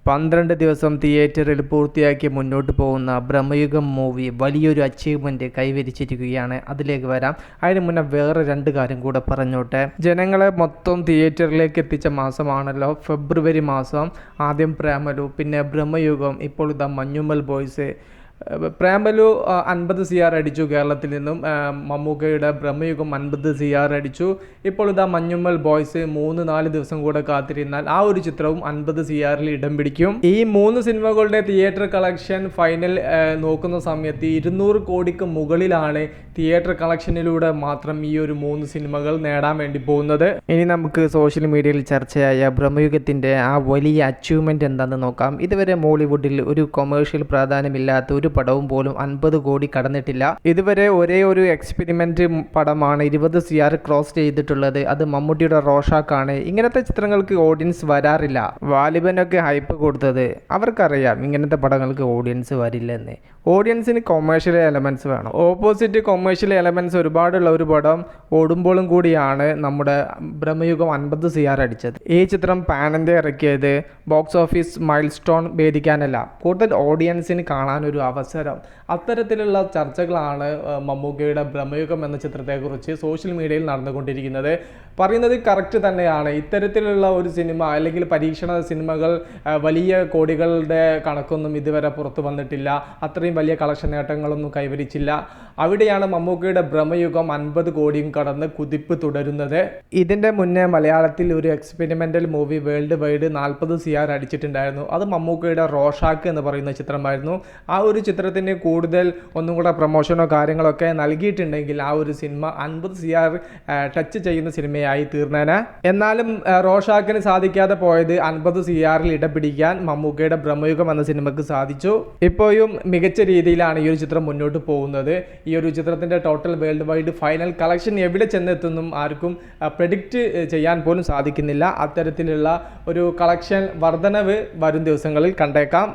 12 ദിവസം തിയേറ്ററിൽ പൂർത്തിയാക്കി മുന്നോട്ട് പോകുന്ന ബ്രഹ്മയുഗം മൂവി വലിയൊരു അച്ചീവ്മെന്റ് കൈവരിച്ചിരിക്കുകയാണ്. അതിലേക്ക് വരാം. അതിന് മുന്നേ വേറെ രണ്ട് കാര്യം കൂടെ പറഞ്ഞോട്ടെ. ജനങ്ങളെ മൊത്തം തിയേറ്ററിലേക്ക് എത്തിച്ച മാസമാണല്ലോ ഫെബ്രുവരി മാസം. ആദ്യം പ്രേമലു, പിന്നെ ബ്രഹ്മയുഗം, ഇപ്പോൾ ഇതാ മഞ്ഞുമ്മൽ ബോയ്സ്. പ്രേമലു 50 CR അടിച്ചു കേരളത്തിൽ നിന്നും. മമ്മൂക്കയുടെ ബ്രഹ്മയുഗം 50 CR അടിച്ചു. ഇപ്പോൾ ഇതാ മഞ്ഞുമ്മൽ ബോയ്സ് 3-4 ദിവസം കൂടെ കാത്തിരുന്നാൽ ആ ഒരു ചിത്രവും 50 CRൽ ഇടം പിടിക്കും. ഈ 3 സിനിമകളുടെ തിയേറ്റർ കളക്ഷൻ ഫൈനൽ നോക്കുന്ന സമയത്ത് 200 കോടിക്ക് മുകളിലാണ് തിയേറ്റർ കളക്ഷനിലൂടെ മാത്രം ഈ ഒരു 3 സിനിമകൾ നേടാൻ വേണ്ടി പോകുന്നത്. ഇനി നമുക്ക് സോഷ്യൽ മീഡിയയിൽ ചർച്ചയായ ബ്രഹ്മയുഗത്തിൻ്റെ ആ വലിയ അച്ചീവ്മെന്റ് എന്താണെന്ന് നോക്കാം. ഇതുവരെ മോളിവുഡിൽ ഒരു കൊമേഴ്ഷ്യൽ പ്രാധാന്യമില്ലാത്ത ഒരു പടവും പോലും 50 കോടി കടന്നിട്ടില്ല. ഇതുവരെ ഒരേ ഒരു എക്സ്പെരിമെന്റ് പടമാണ് 20 CR ക്രോസ് ചെയ്തിട്ടുള്ളത്. അത് മമ്മൂട്ടിയുടെ റോഷാക്കാണ്. ഇങ്ങനത്തെ ചിത്രങ്ങൾക്ക് ഓഡിയൻസ് വരാറില്ല. വാലിബനൊക്കെ ഹൈപ്പ് കൊടുത്തത് അവർക്കറിയാം ഇങ്ങനത്തെ പടങ്ങൾക്ക് ഓഡിയൻസ് വരില്ലെന്ന്. ഓഡിയൻസിന് കൊമേഴ്ഷ്യൽ എലമെന്റ്സ് വേണം. ഓപ്പോസിറ്റ് കൊമേഴ്ഷ്യൽ എലമെന്റ്സ് ഒരുപാടുള്ള ഒരു പടം ഓടുമ്പോഴും കൂടിയാണ് നമ്മുടെ ബ്രഹ്മയുഗം 50 CR അടിച്ചത്. ഈ ചിത്രം പാൻ ഇന്ത്യ ഇറക്കിയത് ബോക്സ് ഓഫീസ് മൈൽ സ്റ്റോൺ ഭേദിക്കാനല്ല, കൂടുതൽ ഓഡിയൻസിന് കാണാനൊരു അവസരം. അത്തരത്തിലുള്ള ചർച്ചകളാണ് മമ്മൂക്കയുടെ ബ്രഹ്മയുഗം എന്ന ചിത്രത്തെക്കുറിച്ച് സോഷ്യൽ മീഡിയയിൽ നടന്നുകൊണ്ടിരിക്കുന്നത്. പറയുന്നത് കറക്റ്റ് തന്നെയാണ്. ഇത്തരത്തിലുള്ള ഒരു സിനിമ അല്ലെങ്കിൽ പരീക്ഷണ സിനിമകൾ വലിയ കോടികളുടെ കണക്കൊന്നും ഇതുവരെ പുറത്തു വന്നിട്ടില്ല. അത്രയും വലിയ കളക്ഷൻ നേട്ടങ്ങളൊന്നും കൈവരിച്ചില്ല. അവിടെയാണ് മമ്മൂക്കയുടെ ബ്രഹ്മയുഗം 50 കോടിയും കടന്ന് കുതിപ്പ് തുടരുന്നത്. ഇതിൻ്റെ മുന്നേ മലയാളത്തിൽ ഒരു experimental movie world wide 40 CR അടിച്ചിട്ടുണ്ടായിരുന്നു. അത് മമ്മൂക്കയുടെ റോഷാക്ക് എന്ന് പറയുന്ന ചിത്രമായിരുന്നു. ആ ഒരു ചിത്രത്തിന് കൂടുതൽ ഒന്നും കൂടെ പ്രൊമോഷനോ കാര്യങ്ങളൊക്കെ നൽകിയിട്ടുണ്ടെങ്കിൽ ആ ഒരു സിനിമ 50 CR ടച്ച് ചെയ്യുന്ന സിനിമയായി തീർന്നേനെ. എന്നാലും റോഷാക്കിന് സാധിക്കാതെ പോയത് 50 CRൽ ഇടം പിടിക്കാൻ മമ്മൂക്കയുടെ ബ്രഹ്മയുഗം എന്ന സിനിമയ്ക്ക് സാധിച്ചു. ഇപ്പോഴും മികച്ച രീതിയിലാണ് ഈ ഒരു ചിത്രം മുന്നോട്ട് പോകുന്നത്. ഈ ഒരു ചിത്രത്തിൻ്റെ total world wide final collection എവിടെ ചെന്നെത്തുന്നും ആർക്കും പ്രെഡിക്റ്റ് ചെയ്യാൻ പോലും സാധിക്കുന്നില്ല. അത്തരത്തിലുള്ള ഒരു കളക്ഷൻ വർധനവ് വരും ദിവസങ്ങളിൽ കണ്ടേക്കാം.